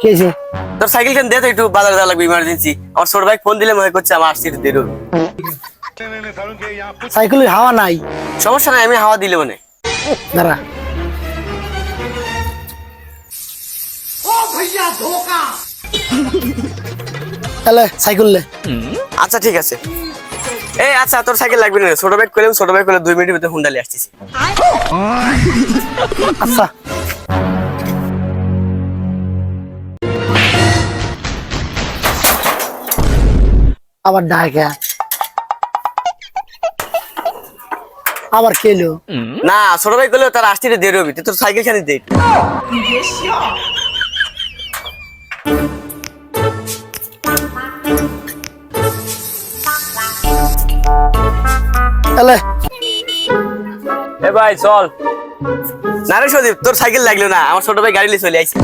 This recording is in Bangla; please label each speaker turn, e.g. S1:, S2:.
S1: কি হয়েছে?
S2: তোর সাইকেল খান দে তো, একটু বাজার যাওয়া লাগবে ইমার্জেন্সি। আমার ছোট ভাই ফোন দিলে মনে করছে আমার আসছি একটু দেরি হবে।
S1: সাইকেলের হাওয়া নাই।
S2: সমস্যা নাই, আমি হাওয়া দিলে মানে।
S1: দাঁড়া। তাহলে সাইকেল লে।
S2: আচ্ছা ঠিক আছে। এই আচ্ছা, তোর সাইকেল লাগবে না, ছোট ভাই কইলাম, ছোট ভাই কইলে 2 মিনিটের ভিতরে হুন্ডালি আসতেছি।
S1: আচ্ছা আবার ডাকা আবার খেলো।
S2: না, ছোট ভাই কইলে তার আসতে দেরি হবে, তুই তোর সাইকেল খানি দে।
S1: তাহলে
S2: এ ভাই চল। না রে সদীপ, তোর সাইকেল লাগলো না, আমার ছোট ভাই গাড়ি নিয়ে চলে আইছে।